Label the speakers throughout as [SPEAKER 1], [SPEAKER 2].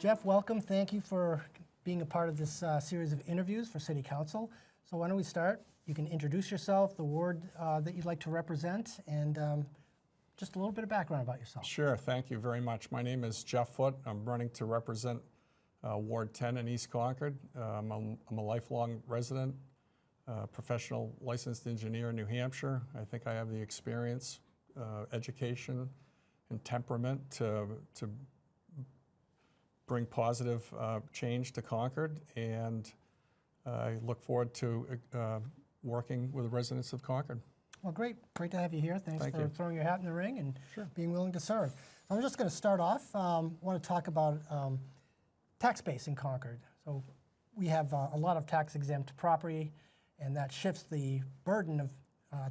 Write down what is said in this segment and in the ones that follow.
[SPEAKER 1] Jeff, welcome. Thank you for being a part of this series of interviews for City Council. So why don't we start? You can introduce yourself, the ward that you'd like to represent, and just a little bit of background about yourself.
[SPEAKER 2] Sure, thank you very much. My name is Jeff Foote. I'm running to represent Ward 10 in East Concord. I'm a lifelong resident, professional licensed engineer in New Hampshire. I think I have the experience, education, and temperament to bring positive change to Concord, and I look forward to working with the residents of Concord.
[SPEAKER 1] Well, great to have you here. Thanks for throwing your hat in the ring and
[SPEAKER 2] Sure.
[SPEAKER 1] being willing to serve. I'm just going to start off. Want to talk about tax base in Concord. So we have a lot of tax-exempt property, and that shifts the burden of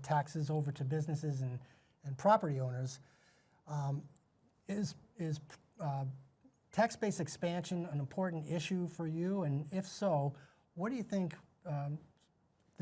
[SPEAKER 1] taxes over to businesses and property owners. Is tax base expansion an important issue for you? And if so, what do you think the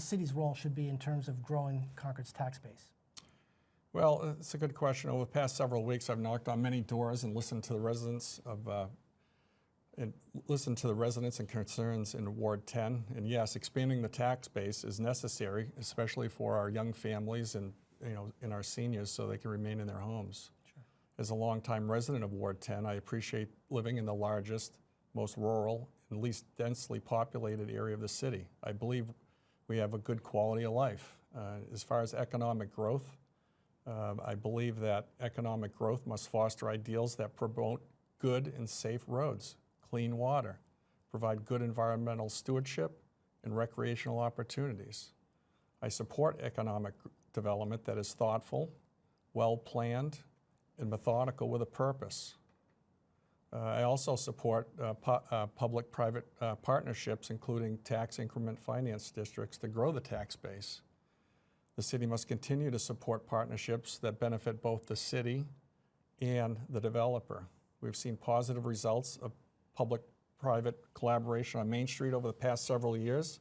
[SPEAKER 1] city's role should be in terms of growing Concord's tax base?
[SPEAKER 2] Well, it's a good question. Over the past several weeks, I've knocked on many doors and listened to the residents and concerns in Ward 10. And yes, expanding the tax base is necessary, especially for our young families and and our seniors, so they can remain in their homes.
[SPEAKER 1] Sure.
[SPEAKER 2] As a longtime resident of Ward 10, I appreciate living in the largest, most rural, and least densely populated area of the city. I believe we have a good quality of life. As far as economic growth, I believe that economic growth must foster ideals that promote good and safe roads, clean water, provide good environmental stewardship, and recreational opportunities. I support economic development that is thoughtful, well-planned, and methodical with a purpose. I also support public-private partnerships, including tax increment finance districts, to grow the tax base. The city must continue to support partnerships that benefit both the city and the developer. We've seen positive results of public-private collaboration on Main Street over the past several years,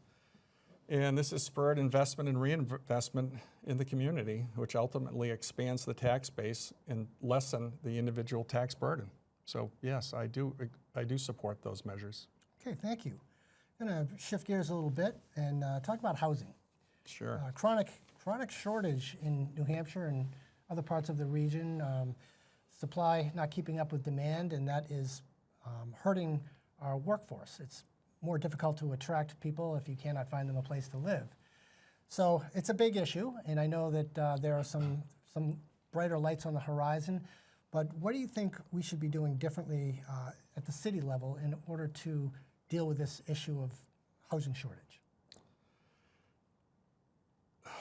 [SPEAKER 2] and this has spurred investment and reinvestment in the community, which ultimately expands the tax base and lessen the individual tax burden. So yes, I do support those measures.
[SPEAKER 1] Okay, thank you. I'm going to shift gears a little bit and talk about housing.
[SPEAKER 2] Sure.
[SPEAKER 1] Chronic shortage in New Hampshire and other parts of the region. Supply not keeping up with demand, and that is hurting our workforce. It's more difficult to attract people if you cannot find them a place to live. So it's a big issue, and I know that there are some brighter lights on the horizon, but what do you think we should be doing differently at the city level in order to deal with this issue of housing shortage?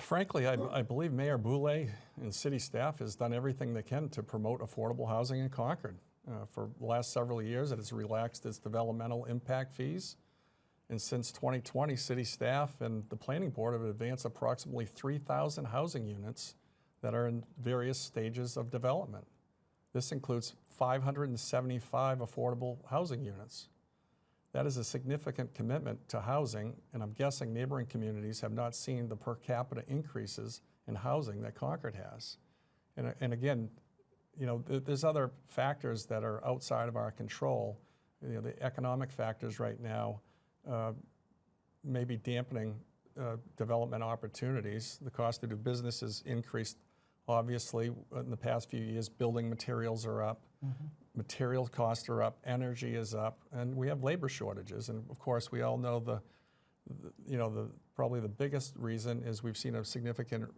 [SPEAKER 2] Frankly, I believe Mayor Boulay and city staff has done everything they can to promote affordable housing in Concord. For the last several years, it has relaxed its developmental impact fees. And since 2020, city staff and the planning board have advanced approximately 3,000 housing units that are in various stages of development. This includes 575 affordable housing units. That is a significant commitment to housing, and I'm guessing neighboring communities have not seen the per capita increases in housing that Concord has. And again, there's other factors that are outside of our control. The economic factors right now may be dampening development opportunities. The cost to do business has increased, obviously, in the past few years. Building materials are up, material costs are up, energy is up, and we have labor shortages. And of course, we all know probably the biggest reason is we've seen a significant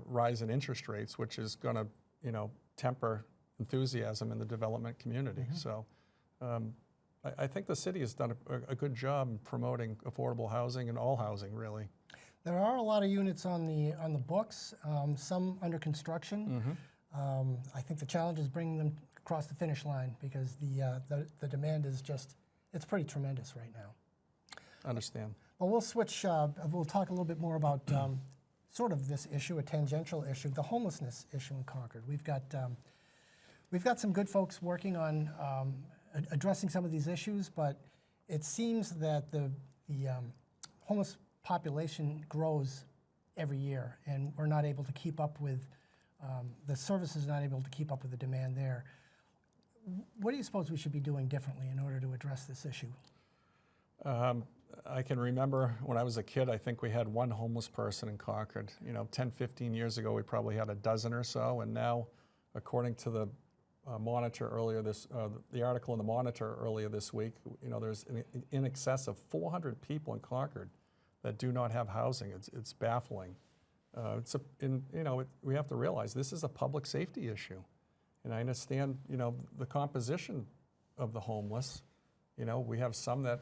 [SPEAKER 2] rise in interest rates, which is going to, temper enthusiasm in the development community. So I think the city has done a good job in promoting affordable housing and all housing, really.
[SPEAKER 1] There are a lot of units on the books, some under construction. I think the challenge is bringing them across the finish line because the demand is it's pretty tremendous right now.
[SPEAKER 2] Understand.
[SPEAKER 1] Well, we'll switch. We'll talk a little bit more about sort of this issue, a tangential issue, the homelessness issue in Concord. We've got some good folks working on addressing some of these issues, but it seems that the homeless population grows every year, and we're not able to keep up with the services, not able to keep up with the demand there. What do you suppose we should be doing differently in order to address this issue?
[SPEAKER 2] I can remember when I was a kid, I think we had one homeless person in Concord. 10, 15 years ago, we probably had a dozen or so, and now, according to the Monitor earlier the article in the Monitor earlier this week, there's in excess of 400 people in Concord that do not have housing. It's baffling. We have to realize this is a public safety issue, and I understand the composition of the homeless. We have some that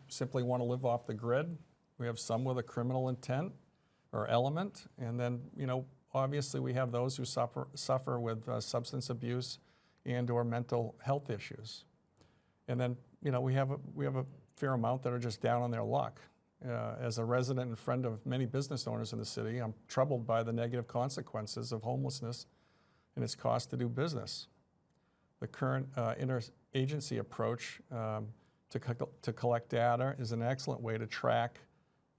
[SPEAKER 2] simply want to live off the grid. We have some with a criminal intent or element, and then obviously we have those who suffer with substance abuse and/or mental health issues. And then we have a fair amount that are just down on their luck. As a resident and friend of many business owners in the city, I'm troubled by the negative consequences of homelessness and its cost to do business. The current interagency approach to collect data is an excellent way to track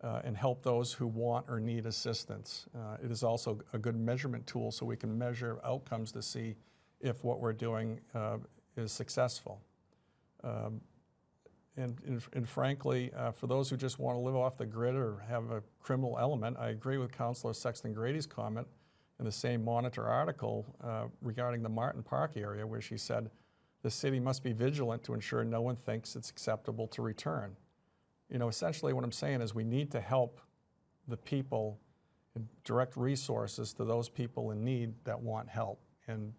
[SPEAKER 2] and help those who want or need assistance. It is also a good measurement tool so we can measure outcomes to see if what we're doing is successful. And frankly, for those who just want to live off the grid or have a criminal element, I agree with Councilor Sexton Grady's comment in the same Monitor article regarding the Martin Park area, where she said, the city must be vigilant to ensure no one thinks it's acceptable to return. Essentially what I'm saying is we need to help the people and direct resources to those people in need that want help. And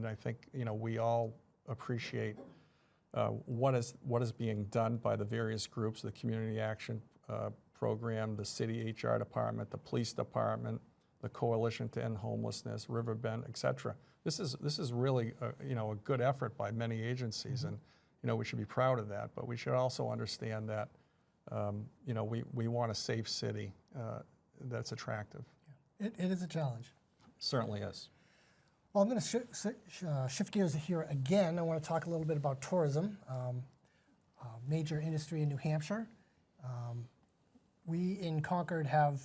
[SPEAKER 2] I think, we all appreciate what is being done by the various groups, the Community Action Program, the City HR Department, the Police Department, the Coalition to End Homelessness, Riverbend, et cetera. This is really a good effort by many agencies, and we should be proud of that. But we should also understand that we want a safe city that's attractive.
[SPEAKER 1] Yeah. It is a challenge.
[SPEAKER 2] Certainly is.
[SPEAKER 1] Well, I'm going to shift gears here again. I want to talk a little bit about tourism, major industry in New Hampshire. We in Concord have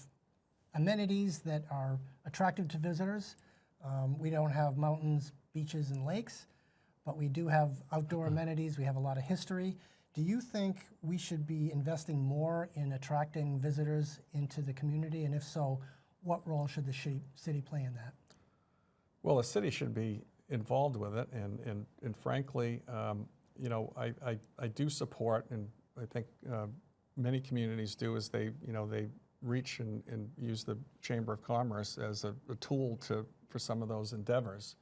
[SPEAKER 1] amenities that are attractive to visitors. We don't have mountains, beaches, and lakes, but we do have outdoor amenities. We have a lot of history. Do you think we should be investing more in attracting visitors into the community? And if so, what role should the city play in that?
[SPEAKER 2] Well, the city should be involved with it, and frankly, I do support, and I think many communities do, is they reach and use the Chamber of Commerce as a tool for some of those endeavors.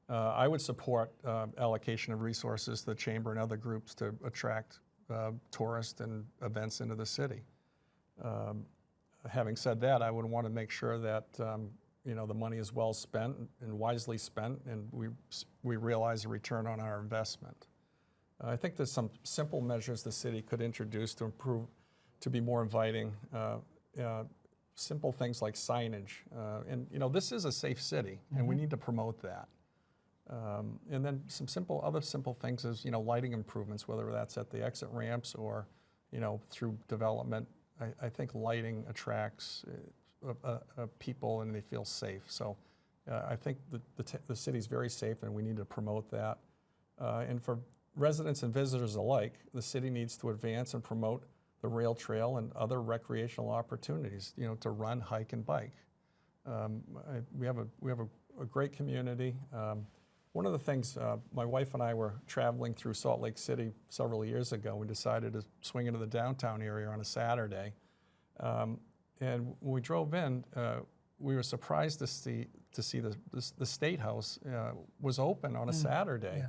[SPEAKER 2] I would support allocation of resources to the Chamber and other groups to attract tourists and events into the city. Having said that, I would want to make sure that the money is well spent and wisely spent, and we realize a return on our investment. I think there's some simple measures the city could introduce to be more inviting. Simple things like signage, and this is a safe city, and we need to promote that. And then some other simple things is lighting improvements, whether that's at the exit ramps or through development. I think lighting attracts people and they feel safe. So I think the city's very safe, and we need to promote that. And for residents and visitors alike, the city needs to advance and promote the rail trail and other recreational opportunities, to run, hike, and bike. We have a great community. One of the things, my wife and I were traveling through Salt Lake City several years ago. We decided to swing into the downtown area on a Saturday. And when we drove in, we were surprised to see the State House was open on a Saturday.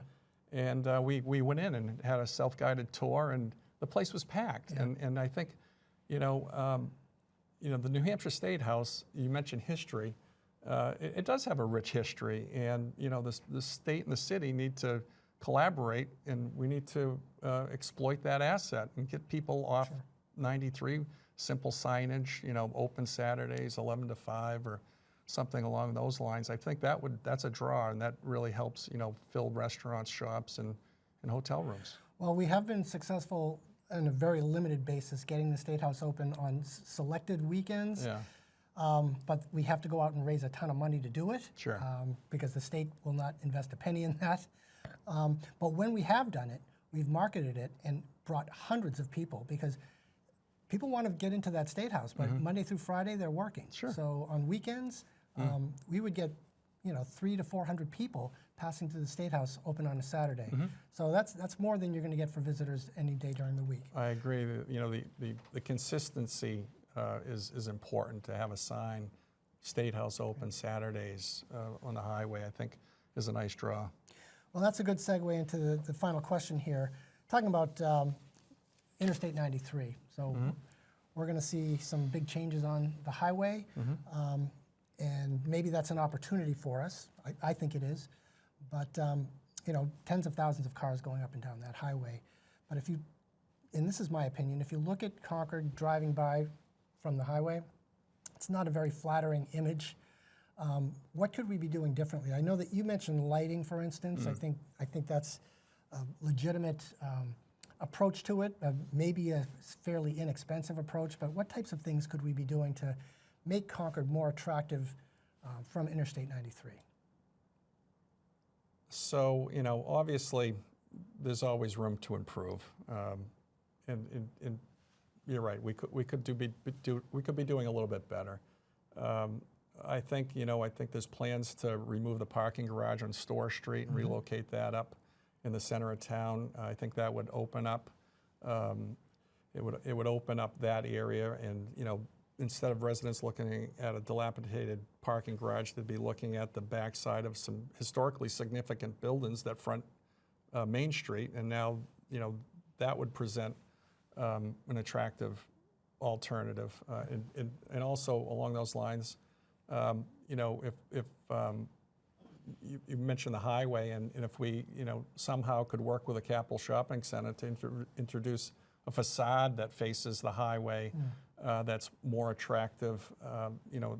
[SPEAKER 2] Yeah. And we went in and had a self-guided tour, and the place was packed. Yeah. And I think, the New Hampshire State House, you mentioned history, it does have a rich history, and the state and the city need to collaborate, and we need to exploit that asset and get people off 93, simple signage, open Saturdays 11 to 5 or something along those lines. I think that's a draw, and that really helps fill restaurants, shops, and hotel rooms.
[SPEAKER 1] Well, we have been successful on a very limited basis getting the State House open on selected weekends.
[SPEAKER 2] Yeah.
[SPEAKER 1] But we have to go out and raise a ton of money to do it.
[SPEAKER 2] Sure.
[SPEAKER 1] Because the state will not invest a penny in that. But when we have done it, we've marketed it and brought hundreds of people because people want to get into that State House, but Monday through Friday they're working.
[SPEAKER 2] Sure.
[SPEAKER 1] So on weekends, we would get 300 to 400 people passing through the State House open on a Saturday. So that's more than you're going to get for visitors any day during the week.
[SPEAKER 2] I agree. The consistency is important. To have a sign, State House open Saturdays on the highway, I think is a nice draw.
[SPEAKER 1] Well, that's a good segue into the final question here, talking about Interstate 93. So we're going to see some big changes on the highway, and maybe that's an opportunity for us. I think it is, but tens of thousands of cars going up and down that highway. But if you, and this is my opinion, if you look at Concord driving by from the highway, it's not a very flattering image. What could we be doing differently? I know that you mentioned lighting, for instance. I think that's a legitimate approach to it, maybe a fairly inexpensive approach, but what types of things could we be doing to make Concord more attractive from Interstate 93?
[SPEAKER 2] So, obviously, there's always room to improve, and you're right. We could be doing a little bit better. I think there's plans to remove the parking garage on Store Street and relocate that up in the center of town. I think that would open up. It would open up that area, and instead of residents looking at a dilapidated parking garage, they'd be looking at the backside of some historically significant buildings that front Main Street, and now that would present an attractive alternative. And also along those lines, if you mentioned the highway, and if we somehow could work with a Capital Shopping Center to introduce a facade that faces the highway that's more attractive,